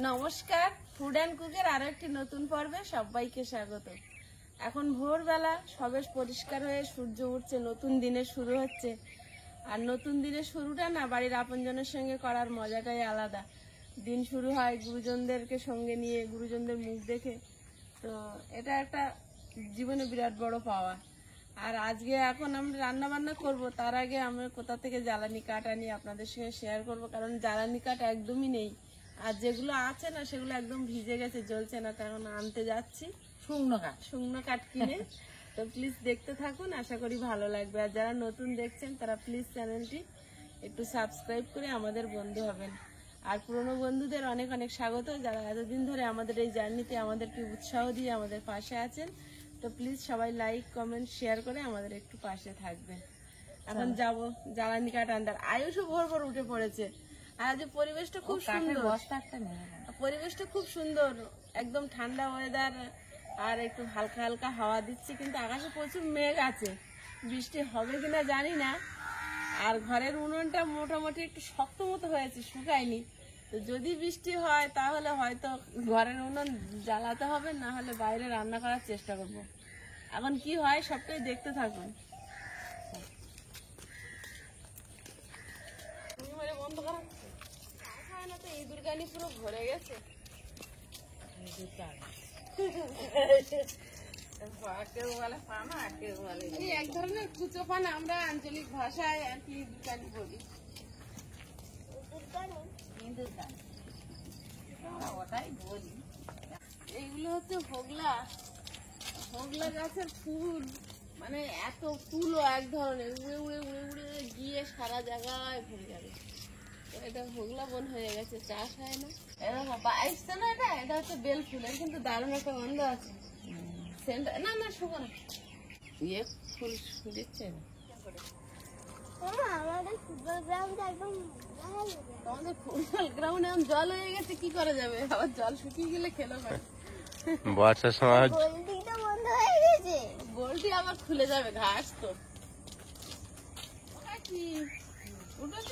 নমস্কার, food and কুকের আরো একটি নতুন পর্বে সবাইকে স্বাগত। এখন ভোরবেলা সবে পরিষ্কার হয়ে সূর্য উঠছে, নতুন দিনের শুরু হচ্ছে। আর নতুন দিনের শুরুটা না বাড়ির আপনজনের সঙ্গে করার মজাটাই আলাদা। দিন শুরু হয় গুরুজনদেরকে সঙ্গে নিয়ে, গুরুজনদের মুখ দেখে। তো এটা একটা জীবনে বিরাট বড় পাওয়া। আর আজকে এখন আমরা রান্না বান্না করবো, তার আগে আমরা কোথা থেকে জ্বালানি কাঠ আনি আপনাদের সঙ্গে শেয়ার করব, কারণ জ্বালানি কাঠ একদমই নেই। আর যেগুলো আছে না সেগুলো একদম ভিজে গেছে, জ্বলছে না, কারণ আনতে যাচ্ছি শুকনো কাঠ কিনে। তো প্লিজ দেখতে থাকুন, আশা করি ভালো লাগবে। আর যারা নতুন দেখছেন তারা প্লিজ চ্যানেলটি একটু সাবস্ক্রাইব করে আমাদের বন্ধু হবেন। আর পুরনো বন্ধুদের অনেক অনেক স্বাগত, যারা এতদিন ধরে আমাদের এই জার্নিতে আমাদেরকে উৎসাহ দিয়ে আমাদের পাশে আছেন। তো প্লিজ সবাই লাইক কমেন্ট শেয়ার করে আমাদের একটু পাশে থাকবেন। এখন যাব জ্বালানি কাঠ আনতে। আয়ুষও ভোর ভোর উঠে পড়েছে। আর আজ পরিবেশটা খুব সুন্দর, পরিবেশটা খুব সুন্দর, একদম ঠান্ডা ওয়েদার, আর একটু হালকা হালকা হাওয়া দিচ্ছে, কিন্তু আকাশে প্রচুর মেঘ আছে। বৃষ্টি হবে কিনা জানি না। আর ঘরের উনুনটা মোটামুটি একটু শক্ত মতো হয়েছে, শুকায়নি। তো যদি বৃষ্টি হয় তাহলে হয়তো ঘরের উনুন জ্বালাতে হবে, না হলে বাইরে রান্না করার চেষ্টা করব। এখন কি হয় সবটাই দেখতে থাকুন। বন্ধ করা না, তো ইঁদুর গানি পুরো ভরে গেছে। এক ধরনের কুচো পানা, আমরা আঞ্চলিক ভাষায় আর কি ইঁদুর গানি বলি। ওটাই বলি। এইগুলো হচ্ছে হোগলা, হোগলা গাছের ফুল। মানে এত ফুলও এক ধরনের, উড়ে উড়ে উড়ে উড়ে গিয়ে সারা জায়গায় ভরে যাবে। এটা হোগলা বন হয়ে গেছে, চাষ হয় না। এরকম বাইশটা না, এটা হচ্ছে বেল ফুল। এর কিন্তু দারুণ একটা গন্ধ আছে। না না, শুকনো ইয়ে ফুল দিচ্ছে না। আমাদের ফুটবল গ্রাউন্ডে এখন জল হয়ে গেছে, কি করা যাবে? আবার জল শুকিয়ে গেলে খেলো পারে। বর্ষার সময় বন্ধ হয়ে গেছে, গোলটি আবার খুলে যাবে। ঘাস তো কি উঠেছ?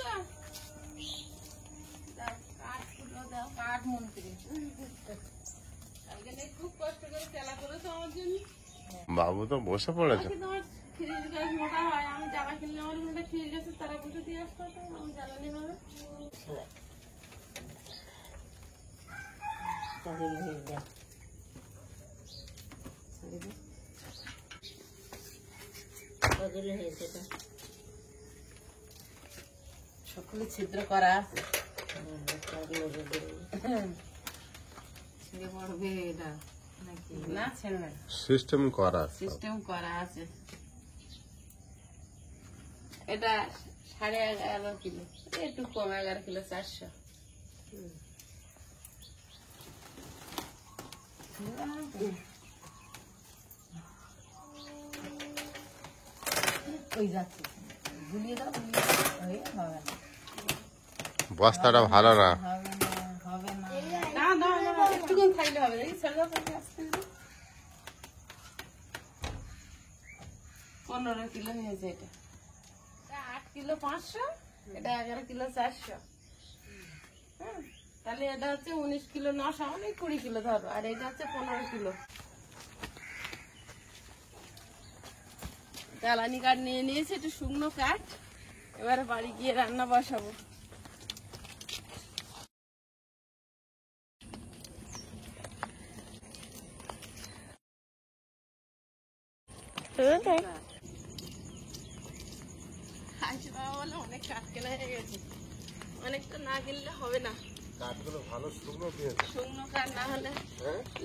খুব কষ্ট করে তেলা করেছো আমার জন্য। বাবু তো বসে পড়েছে। ফ্রিজ গ্যাস মোটা হয়, আমি জামা কিনলে আমার মধ্যে ফ্রিজ গ্যাসের তারা বসে দিয়ে আসতে হতো, আমি জ্বালানি হবে। সকলে ছিদ্র করা আছে, সিস্টেম করা আছে। এটা 11.5 কিলো, একটু কম, 11 কিলো 400। বস্তাটা ভালো না, একটুখানি খাইলে হবে। দেখি 15 কিলো হয়েছে। এটা 8 কিলো 500, এটা 11 কিলো 400। তাহলে এটা হচ্ছে 19 কিলো 900, অনেক 20 কিলো ধরো। আর এটা হচ্ছে 15 কিলো। জ্বালানি কাঠ নিয়ে নিয়েছি, একটু শুকনো কাঠ। এবারে বাড়ি গিয়ে রান্না বসাবো। অনেক কাঠ কেনা হয়ে গেছে, অনেক তো না কিনলে হবে না। কাঠগুলো ভালো শুকনো কাঠ না হলে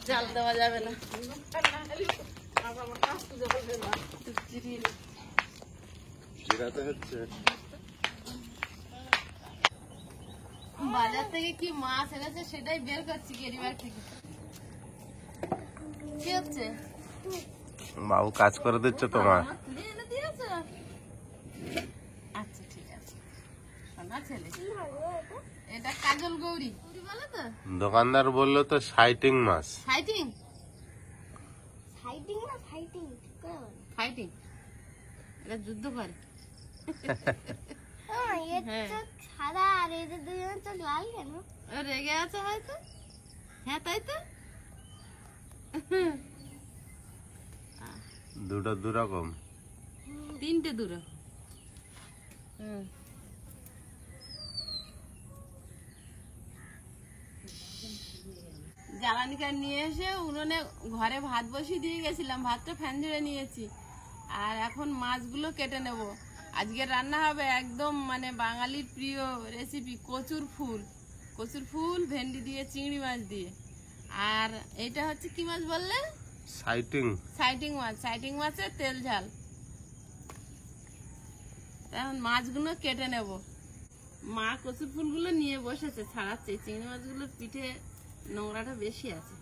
জাল দেওয়া যাবে না। বাজার থেকে কি মাছ এনেছে সেটাই বের করছি গেরিবার থেকে। কি হচ্ছে? বাবু কাজ করে দিচ্ছে তোমার। আচ্ছা ঠিক আছে। এটা কাজল গৌরী বলে তো, দোকানদার বললো তো সাইটিং মাছ। সাইটিং ফাইটিং, এটা যুদ্ধ করে। সাদা আর এদের দুজন তো লাল কেন? রেগে আছে হয়তো। হ্যাঁ তাই তো। দুটো দুরকম, তিনটে দূরে। জ্বালানি কাঠ নিয়ে এসে উনুনে ঘরে ভাত বসিয়ে দিয়ে গেছিলাম, ভাতটা ফ্যান ঝেড়ে নিয়েছি। আর এখন মাছগুলো কেটে নেব। আজকে রান্না হবে একদম মানে বাঙালির প্রিয় রেসিপি, কচুর ফুল। কচুর ফুল ভেন্ডি দিয়ে, চিংড়ি মাছ দিয়ে। আর এটা হচ্ছে কি মাছ বললে? সাইটিং। সাইটিং মাছ। সাইটিং মাছের তেল ঝাল। এখন মাছগুলো কেটে নেব। মা কচুর ফুলগুলো নিয়ে বসেছে, ছাড়াচ্ছে। চিংড়ি মাছগুলোর পিঠে নোংরাটা বেশি আছে।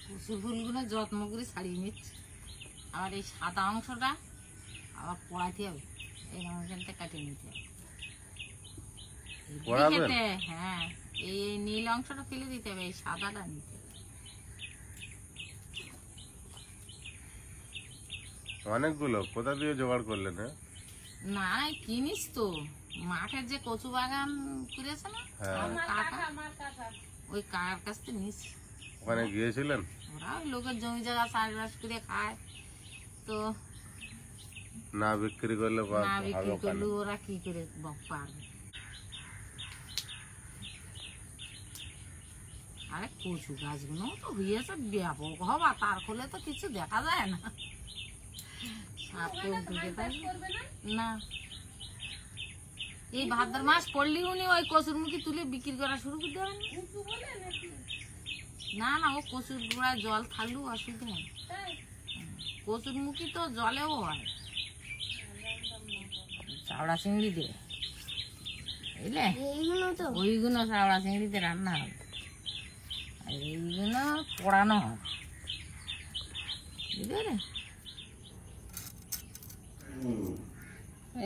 কচুর ফুলগুলো যত্ন করে ছাড়িয়ে নিচ্ছি। আবার এই সাদা অংশটা আবার পোড়াতে হবে, এই অংশটা কাটিয়ে নিতে হবে। হ্যাঁ, এই নীল অংশটা ফেলে দিতে হবে, এই সাদাটা নিতে হবে। অনেকগুলো কোথা দিয়ে জোগাড় করলেন? না কিনিস তো, মাঠের যে কচু বাগান করেছে না, ওই কাকার কাছ থেকে নিস। ওখানে গিয়েছিলেন? ওরা ওই লোকের জমি জায়গা চাষবাস করে খায়, তো না বিক্রি করলে না বিক্রি করলে ওরা কি করে পারবে? আরে কচু গাছগুলো তো হয়েছে ব্যাপক হবা, তার ফলে তো কিছু দেখা যায় না। না, এই ভাদ্র মাস পড়লি উনি ওই কচুর মুখী তুলে বিক্রি করা শুরু করতে হবে না। না, ও কচুর গোড়ায় জল থাকলেও অসুবিধা নেই। কচুর মুখী তো জলেও হয়, চাওড়া চিংড়ি দিয়ে, বুঝলে? ওইগুলো চাওড়া চিংড়িতে রান্না হবে, আর এইগুলো পোড়ানো হবে, বুঝলে?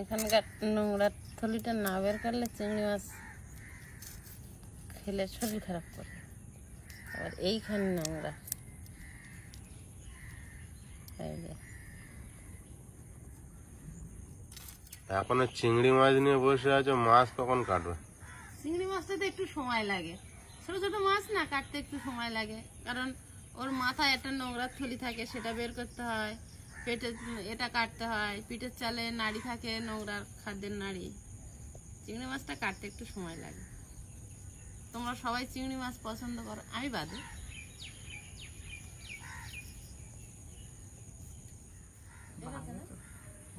এখানকার নোংরা থলিটা না বের করলে চিংড়ি মাছ খেলে শরীর খারাপ করে। আবার এইখানে নোংরা। এখন চিংড়ি মাছ নিয়ে বসে আছে, মাছ কখন কাটবে? চিংড়ি মাছটা তো একটু সময় লাগে, ছোট ছোট মাছ না, কাটতে একটু সময় লাগে। কারণ ওর মাথায় একটা নোংরা থলি থাকে, সেটা বের করতে হয়। পেটে এটা কাটতে হয়, পিঠের চালে নাড়ি থাকে, নোংরা খাদ্যের নাড়ি। চিংড়ি মাছটা কাটতে একটু সময় লাগে। তোমরা সবাই চিংড়ি মাছ পছন্দ করো, আমি বাদে।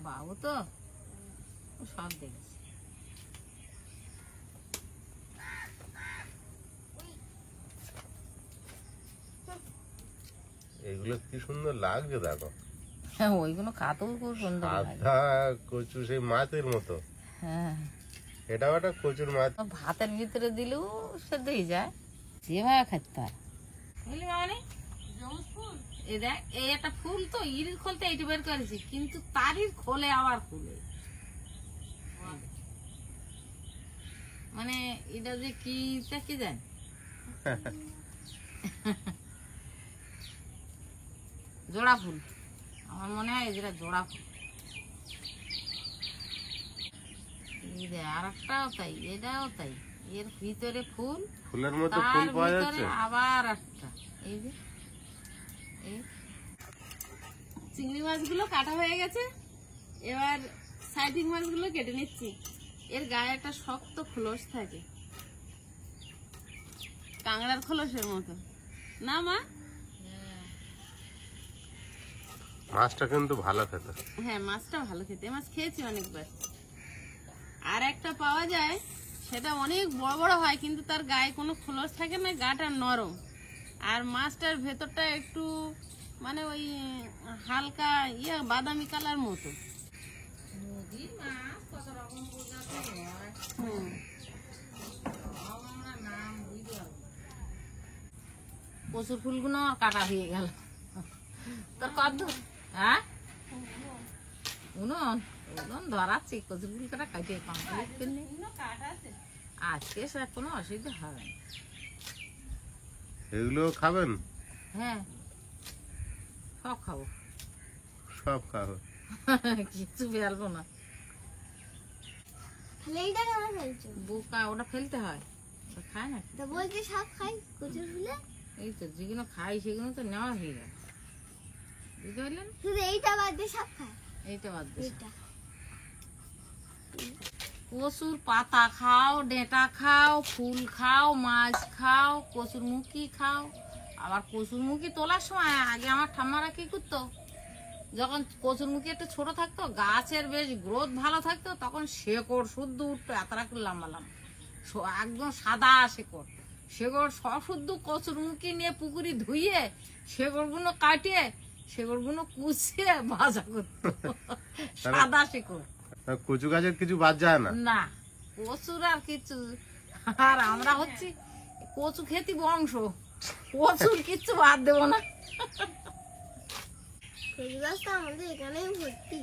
বাবু তো সব দেখেছে। এগুলো কি সুন্দর লাগছে দেখো। হ্যাঁ, ওইগুলো খাতেও খুব সুন্দর লাগে। সাদা কচু, সেই মাছের মতো। হ্যাঁ, এটাও একটা কচুর মাছ। ভাতের ভিতরে দিলেও সেদ্ধ হয়ে যায়, যেভাবে খাইতে হয়, বুঝলি মামনি? এই দেখ, এই একটা ফুল তো ইরির খোলতে এইটা বের করেছি, কিন্তু তারই খোলে আবার খুলে। মানে এটা যে কি তা কি জানি। জোড়া ফুল, আমার মনে হয় যেটা জোড়া ফুল। আর একটাও তাই, এটাও তাই, এর ভিতরে ফুল, ফুলের মতো ফুল তার পাওয়া ভিতরে যাচ্ছে। আবার একটা। এই যে চিংড়ি মাছগুলো কাটা হয়ে গেছে, এবার সাইটিং মাছগুলো কেটে নিচ্ছি। এর গায়ে একটা শক্ত খোলস থাকে, কাঁকড়ার খোলসের মতো না মা? মাছটা কিন্তু ভালো খেতে। হ্যাঁ, মাছটা ভালো খেতে, মাছ খেয়েছি অনেকবার। আর একটা পাওয়া যায়, সেটা অনেক বড় বড় হয়, কিন্তু তার গায়ে কোনো খোলস থাকে না, গাটা নরম। আর মাছটার ভেতরটা একটু মানে ওই হালকা বাদামি কালার মতো। কচুর ফুলগুলো কাটা হয়ে গেল। তোর কত? হ্যাঁ, উনুন উনুন ধরাচ্ছি, কচুর ফুল কাটা কাটিয়ে কমপ্লিট করলে আজকে সে কোনো অসুবিধা হবে না। এগুলো খাবেন? হ্যাঁ, সব খাবো, সব খাবেন? কিচ্ছু ফেলবো না। তাহলে এইটা কেন ফেলছো? বোকা, ওটা ফেলতে হয়, ওটা খায় না। তো বলছি সব খাই কচুর ফুলে, এই তো যেগুলো খাই সেগুলো তো নেওয়া হয়ে গেছে, বুঝতে পারলেন? শুধু এইটা বাদ দিয়ে সব খাই। এইটা বাদ দিয়ে এইটা কচুর পাতা খাও, ডেঁটা খাও, ফুল খাও, মাছ খাও, কচুর মুখি খাও। আবার কচুর মুখি তোলার সময় আগে আমার ঠাম্মারা কি করতো, যখন কচুর মুখি একটু ছোট থাকতো, গাছের বেশ গ্রোথ ভালো থাকতো, তখন শেকড় শুদ্ধ উঠতো, এতটা করে লম্বা লম্বা, একদম সাদা শেকড়। শেকড় সব শুদ্ধ কচুর মুখি নিয়ে পুকুরি ধুইয়ে শেকড়গুলো কাটিয়ে শেকড়গুলো কুচিয়ে ভাজা করতো, সাদা শেকড়। কচু গাছের কিছু বাদ যায় না? না, কচুর আর কিছু। আর আমরা হচ্ছি কচু খেতি বংশ, কচুর কিচ্ছু বাদ দেবো না। কচু গাছ তো আমাদের এখানেই ভর্তি।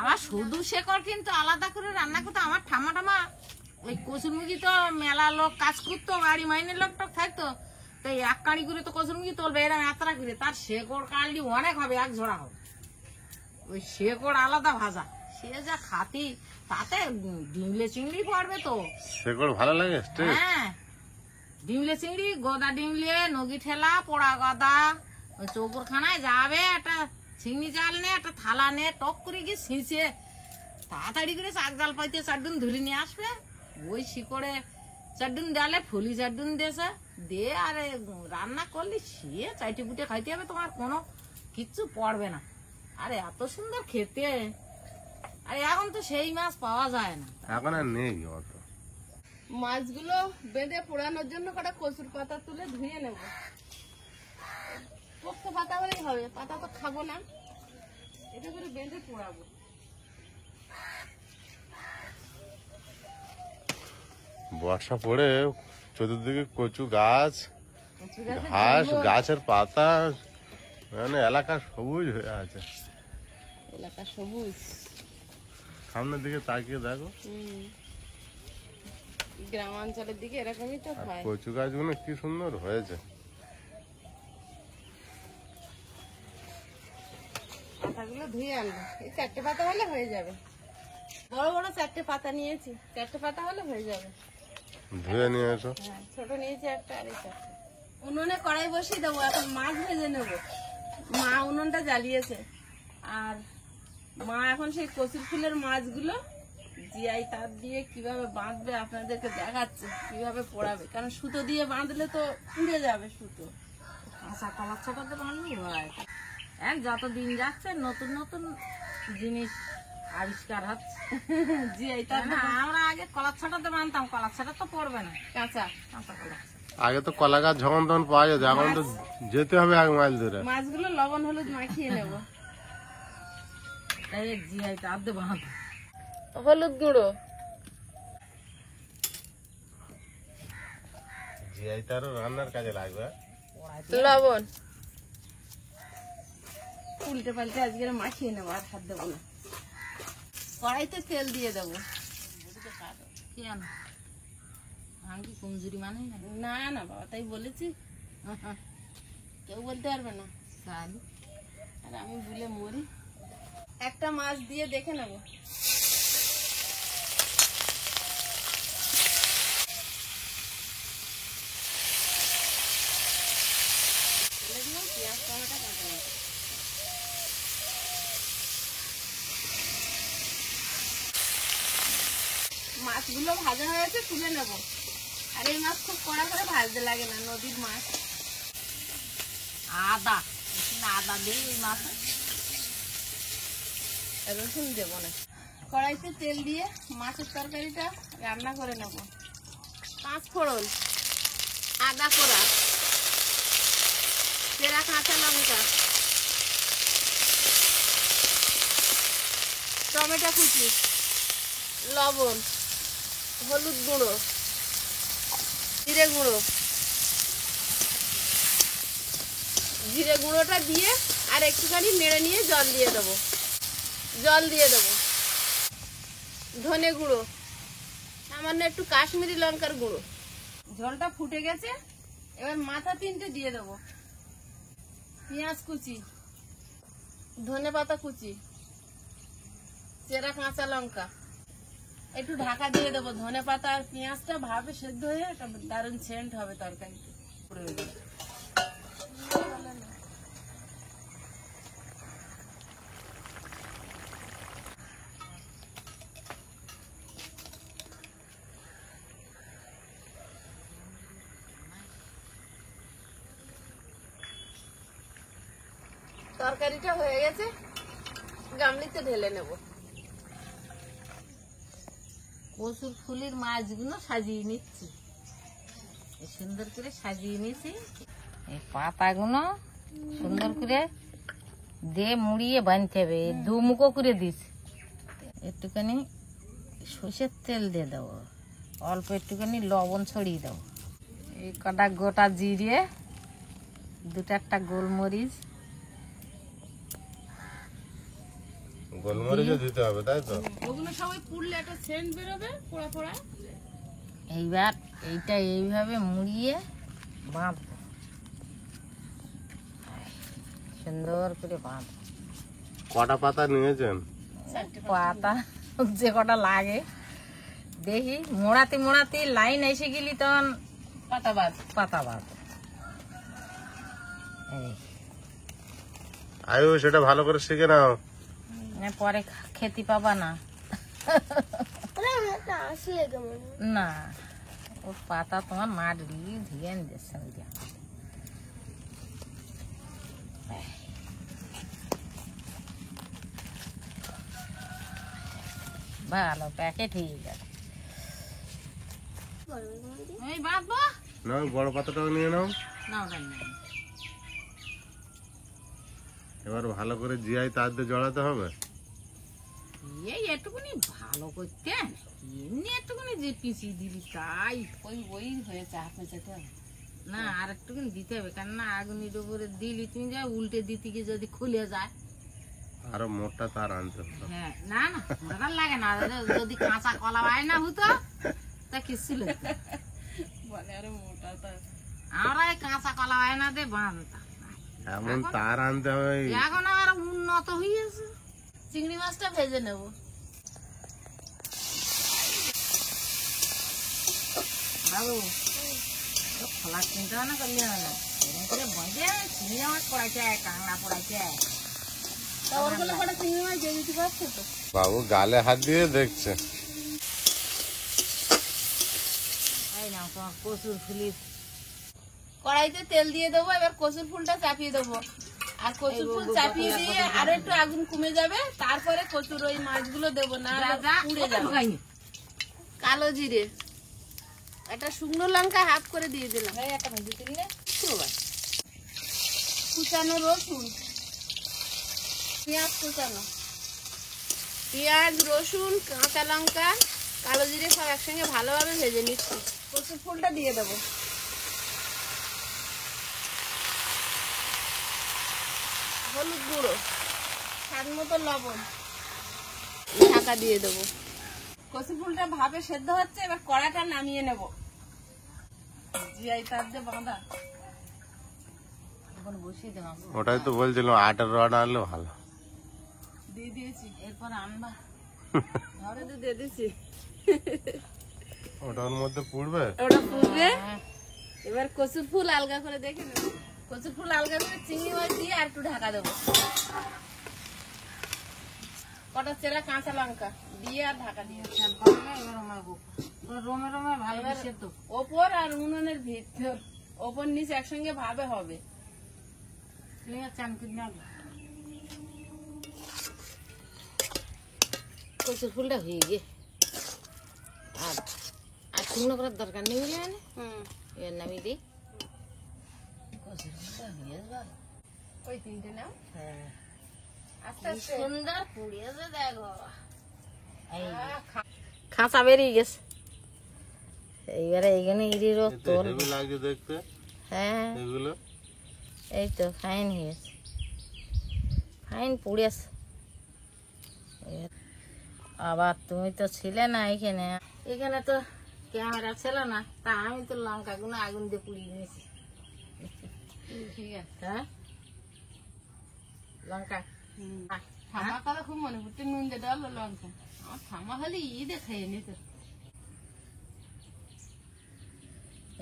আমার শুধু শেকড় কিন্তু আলাদা করে রান্না করতো। আমার ঠাম্মা ওই কচুর মুখি তো মেলা লোক কাজ করতো, গাড়ি মাইনের লোক টোক থাকতো, তাই এক কাড়ি করে তো কচুর মুখি তুলবে, এরকম এতটা করে, তার শেকড় কাটলি অনেক হবে, এক ঝোড়া হবে। ওই শেকড় আলাদা ভাজা, সে যা খাতি, তাতে ডিমলে চিংড়ি পড়বে তো। শেকড় ভালো লাগে? হ্যাঁ, ডিমলে চিংড়ি, গদা ডিমলে, নগি ঠেলা, পোড়া গদা, ওই চৌকুরখানায় যাবে, একটা চিংড়ি জাল নে, একটা থালা নে, টক করে গিয়ে ছিঁচে তাড়াতাড়ি করে চার জাল পাইতে চারডুন ধরে নিয়ে আসবে। ওই শিকড়ে চারডুন ডালে ফুলি চারডুন দেশে দিয়ে আর রান্না করলে সে চাইটে বুটে খাইতে হবে, তোমার কোনো কিচ্ছু পড়বে না। আরে এত সুন্দর খেতে। আরে এখন তো সেই মাছ পাওয়া যায় না। এখন আর নেই অত। মাছগুলো বেঁধে পোড়ানোর জন্য কটা কচুর পাতা তুলে ধুয়ে নেব। পোক্ত পাতা হলেই হবে, পাতা তো খাবো না, এটা করে বেঁধে পোড়াবো। বর্ষা পড়ে চতুর্দিকে কচু গাছ, কচু গাছের ঘাস, জঙ্গল, গাছের পাতা, মানে এলাকা সবুজ হয়ে আছে। এলাকা সবুজ। সামনের দিকে তাকিয়ে দেখো, গ্রামাঞ্চলের দিকে এরকমই তো হয়। কচু গাছগুলো কি সুন্দর হয়েছে। পাতাগুলো ধুয়ে আনবো, এই 4টে পাতা হলে হয়ে যাবে। বড় বড় 4টে পাতা নিয়েছি, 4টে পাতা হলে হয়ে যাবে। ধুয়ে নিয়ে এসো। হ্যাঁ, ছোট নিয়েছি একটা, আর এই 4টে। উনুনে কড়াই বসিয়ে দেবো, এখন মাছ ভেজে নেবো। মা উনুনটা জ্বালিয়েছে, আর মা এখন সেই কচুর ফুলের মাছগুলো জিআই তার দিয়ে কিভাবে বাঁধবে আপনাদেরকে দেখাচ্ছে, কিভাবে পোড়াবে। কারণ সুতো দিয়ে বাঁধলে তো পুড়ে যাবে সুতো। কাঁচা কলার ছাটাতে বানলেই হয়। যত দিন যাচ্ছে নতুন নতুন জিনিস আবিষ্কার হচ্ছে। জিআই তার আমরা আগে কলার ছাটাতে বানতাম, কলার ছাটা তো পড়বে না, কাঁচা কাঁচা কলার ছাটা। আগে তো কলা গাছ যখন তখন পাওয়া যেত, এখন তো যেতে হবে 1 মাইল দূরে। মাছগুলো লবণ হলুদ মাখিয়ে নেব। তাই জিআই তার দিয়ে বাঁধ। হলুদ গুঁড়ো, জিআই তারও রান্নার কাজে লাগবে। লবণ, উল্টে পাল্টে আজকে মাখিয়ে নেবো, আর হাত দেবো না। কড়াইতে তেল দিয়ে দেবো। কেন আমি কি কমজুরি মানে না? না না বাবা, তাই বলেছি, কেউ বলতে পারবে না। তাহলে আর আমি ভুলে মরি। একটা মাছ দিয়ে দেখে নেবো। পেঁয়াজ টমেটো কাটা নেবো। মাছগুলো ভাজা হয়েছে, তুলে নেব। আর এই মাছ খুব কড়া করে ভাজতে লাগে না, নদীর মাছ। আদা, এখানে আদা দিই এই মাছে। রসুন দেবো না। কড়াইতে তেল দিয়ে মাছের তরকারিটা রান্না করে নেব। 5 ফোড়ন, আদা কোড়া, চেরা কাঁচা লঙ্কা, টমেটো কুচি, লবণ, হলুদ গুঁড়ো, জিরে গুঁড়ো। জিরে গুঁড়োটা দিয়ে আর একটুখানি নেড়ে নিয়ে জল দিয়ে দেবো। ধনে গুঁড়ো, সামান্য একটু কাশ্মীরি লঙ্কার গুঁড়ো। ঝোলটা ফুটে গেছে, এবার মাথা 3টে দিয়ে দেবো। পেঁয়াজ কুচি, ধনেপাতা কুচি, চেরা কাঁচা লঙ্কা, একটু ঢাকা দিয়ে দেবো। ধনেপাতা আর পেঁয়াজটা ভাবে সেদ্ধ হয়ে একটা দারুণ সেন্ট হবে তরকারিতে। তরকারিটা হয়ে গেছে, গামলিতে ঢেলে নেব। কচুর ফুলের মাছগুলো সাজিয়ে নিচ্ছি, এই সুন্দর করে সাজিয়ে নিয়েছি। এই পাতাগুলো সুন্দর করে দিয়ে মুড়িয়ে বানতে হবে। এই 2 মুখো করে দিছি। একটুখানি সর্ষের তেল দিয়ে দেবো, অল্প একটুখানি লবণ ছড়িয়ে দেবো, এই কটা গোটা জিরে, 2-4টা গোলমরিচ, গোলমরিচও দিতে হবে, তাই তো? ওগুলো সবাই পুড়লে একটা সেন্ট বেরোবে, পোড়া পোড়া। এইবার এইটা এইভাবে মুড়িয়ে বাঁধবো, সুন্দর করে বাঁধবো। কটা পাতা নিয়েছেন? পাতা যে কটা লাগে দেখি, মোড়াতে মোড়াতে লাইন এসে গেলি তখন পাতা বাঁধ। এই আয়ু, সেটা ভালো করে শিখে নাও। পরে খেতে পাবা না। আসলে কেমন না, ও পাতা তোমার মারলি ধুয়ে দিচ্ছে। ভালো প্যাকেট হয়ে যাবে। এই বাঁধবো না, ওই বড় পাতাটাও নিয়ে নাও। না, ওটা নেই। এবার ভালো করে জিয়াই তার দিয়ে জড়াতে হবে। এই একটুখানি ভালো করতে এমনি একটুখানি যে পিছিয়ে দিবি তাই ওই হয়েছে। আপনার যেতে হবে না, আর একটুখানি দিতে হবে, কেননা আগুনের উপরে দিলি তুমি যা উল্টে দিতে গিয়ে যদি খুলে যায়। আরো মোটা তার আনতে হবে। হ্যাঁ, না না, মোটা লাগে না। যদি কাঁচা কলা হয় না হতো তা কিছু লাগতো। বলে আরো মোটা তার। আমরা এই কাঁচা কলা হয় না দিয়ে বাঁধতাম। এমন তার আনতে হবে। এখন আবার উন্নত হয়েছে। চিংড়ি মাছটা ভেজে নেব। বাবু, খোলা চিন্তা ভাবনা করলে হবে না, এরকম করে বসে চিংড়ি মাছ পড়াইছে, কাঁকড়া পড়াইছে। তা ওরগুলো কটা চিংড়ি মাছ দিয়ে দিতে পারছো তো? বাবু গালে হাত দিয়ে দেখছে। এই না, তোমার কচুর ফুলির কড়াইতে তেল দিয়ে দেবো, এবার কচুর ফুলটা চাপিয়ে দেবো। আর কচুর ফুল চাপিয়ে দিয়ে আরো একটু আগুন কমে যাবে, তারপরে কচুর ওই মাছগুলো দেবো, না পুড়ে যাবে। কালো জিরে, একটা শুকনো লঙ্কা হাফ করে দিয়ে দিলাম। একটা ভেজে দিলে কুচানো রসুন, পেঁয়াজ কুচানো, পেঁয়াজ, রসুন, কাঁচা লঙ্কা, কালো জিরে সব একসঙ্গে ভালোভাবে ভেজে নিচ্ছি। কচুর ফুলটা দিয়ে দেবো। হলুদ গুঁড়ো, স্বাদ মতো লবণ, ঢাকা দিয়ে দেবো। কচুর ফুলটা ভাবে সেদ্ধ হচ্ছে, এবার কড়াটা নামিয়ে নেব। জিয়াই তার দিয়ে বাঁধা। এখন বসিয়ে দিলাম। ওটাই তো বলছিলাম, আটার রড আনলে ভালো। দিয়ে দিয়েছি, এরপর আনবা। ঘরে তো দিয়ে দিয়েছি। ওটার মধ্যে পুড়বে। ওটা ফুলবে। এবার কচুর ফুল আলগা করে দেখে নেব। কচুর ফুল আলগা করে চিংড়ি মাছ দিয়ে আর একটু ঢাকা দেবো। কটা চেরা কাঁচা লঙ্কা দিয়ে আর ঢাকা দিয়ে রোমে রোমে ভালো সেদ্ধ। ওপর আর উনুনের ভিতর, ওপর নিচে একসঙ্গে ভাবে হবে। কচুর ফুলটা হয়ে গিয়ে আর আর শুকনো করার দরকার নেই, বুঝলি মানে এবার নামিয়ে দিই। কচুর ফুলটা হয়ে যাবে। ওই 3টে নাও। হ্যাঁ, আস্তে আস্তে। সুন্দর পুড়িয়েছে দেখো। এই খাঁচা বেরিয়ে গেছে। এইবারে এইখানে ইরির তোর। হেভি লাগছে দেখতে হ্যাঁ, এগুলো। এই তো ফাইন হয়েছে, ফাইন পুড়েছে। আবার তুমি তো ছিলে না এখানে, এখানে তো ক্যামেরা ছিল না, তা আমি তো লঙ্কা গুলো আগুন দিয়ে পুড়িয়ে নিয়েছি। ঠিক আছে, হ্যাঁ লঙ্কা ঠামা কথা খুব মনে পড়ছে, নুন দিয়ে ডালো লঙ্কা। আমার ঠামা হলে দেখে নিত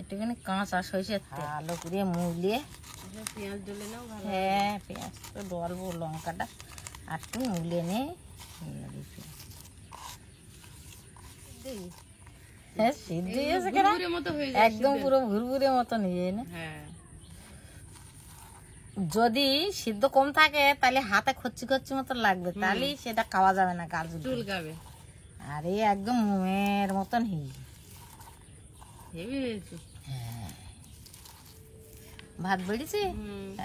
একটুখানি কাঁচা সরষের তেল ভালো করে মুড়িয়ে পেঁয়াজ ডলে নাও। হ্যাঁ পেঁয়াজ তো ডলবো, লঙ্কাটা আর একটু মুড়িয়ে নে। হ্যাঁ সিদ্ধ হয়েছে কেন, একদম পুরো ভুরভুরে মতো নিয়ে না। যদি সিদ্ধ কম থাকে তাহলে হাতে খচ্ছি খচ্ছি মতো লাগবে, তাহলে সেটা খাওয়া যাবে না, গাছ চুলকাবে। আর এই একদম মোমের মতন হয়েছে। ভাত বেড়েছি,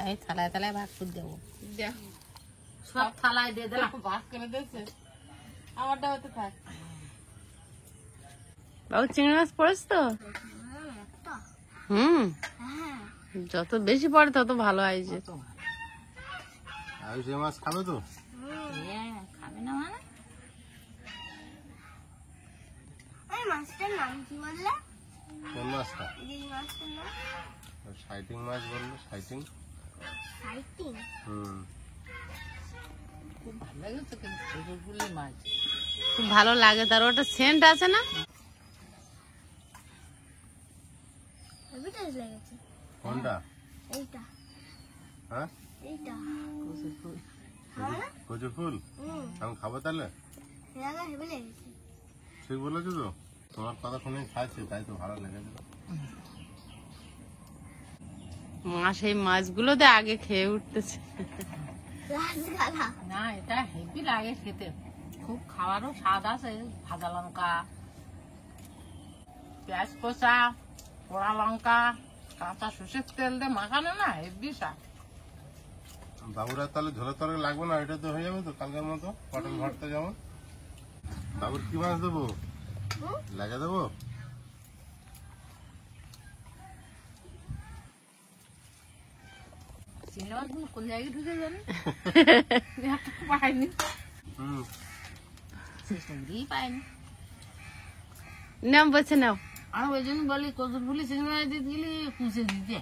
এই থালায় থালায় ভাত করে দেবো, সব থালায় দিয়ে দিলাম, ভাত করে দিয়েছে আমারটা হতে থাক। বাবু চিংড়ি মাছ পড়েছ তো? হুম, যত বেশি পড়ে তত ভালো হয়েছে। আয়ুষ এই মাছ খাবে তো? খাবে না মানে? এই মাছটার নাম কি বললে? কোন মাছটা? এই মাছটার নাম সাইটিং মাছ বললো, সাইটিং। সাইটিং। খুব ভালো লাগে তো, কিন্তু মাছ খুব ভালো লাগে, তার ওটা সেন্ট আছে না? হেভি টেস্ট লেগেছে। কোনটা? এইটা হ্যাঁ এইটা কচু ফুল আমি খাবো তাহলে? এলাকা হেভি লেগেছে। ঠিক বলেছো তো, তোমার কথা শুনে খাচ্ছি তাই তো ভালো লেগেছে। মা সেই মাছগুলোতে আগে খেয়ে উঠতেছে। রাসগালা না, এটা হেভি লাগে খেতে, খুব খাওয়ারও স্বাদ আছে। ভাজা লঙ্কা, পেঁয়াজ কষা, পোড়া লঙ্কা, কাঁচা সর্ষের তেল দিয়ে মাখানো না, হেভি স্বাদ। বাবুরা তাহলে ঝোলের তরকারি লাগবে না, এটা তো হয়ে যাবে তো কালকের মতো, পটল ভর্তা যেমন। বাবুর কি মাছ দেবো? লাগা দেবো? চিংড়ি মাছগুলো কোন জায়গায় ঢুকে জানি পাইনি, সে সঙ্গেই পাইনি। নাম বলছে নাও। আর ওই জন্য বলি কচুর ফুলি চিংড়ি মাছ দিতে গেলে পুষে দিতে,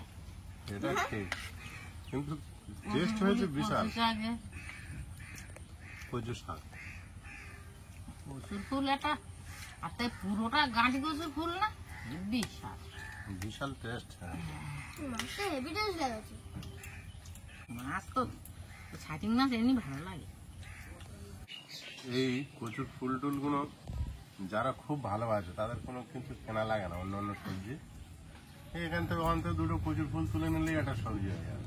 এটা ঠিক, কিন্তু টেস্ট হয়েছে বিশাল। আগে কচু শাক, কচুর ফুল এটা, আর তাই পুরোটা গাঁটি কচুর ফুল না, বিশাল বিশাল টেস্ট। মাছটা হেভি টেস্ট লেগেছে। মাছ তো ছাটিং মাছ এমনি ভালো লাগে। এই কচুর ফুল টুল গুলো যারা খুব ভালোবাসে তাদের কোনো কিন্তু কেনা লাগে না, অন্য অন্য সবজি এখান থেকে ওখান থেকে দুটো কচুর ফুল তুলে নিলেই একটা সবজি হয়ে যাবে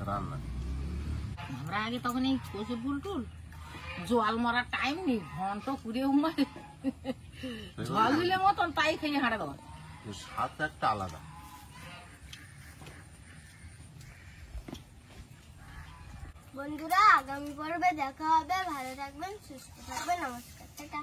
রান্না। আমরা আগে তখন এই কচুর ফুল টুল জল মরার টাইম নেই, ঘন্টা পুড়ে উমারে জল দিলে মতন তাই খেয়ে হাঁটা দেওয়া। এর স্বাদ একটা আলাদা। বন্ধুরা আগামী পর্বে দেখা হবে। ভালো থাকবেন, সুস্থ থাকবেন, নমস্কার, টাটা।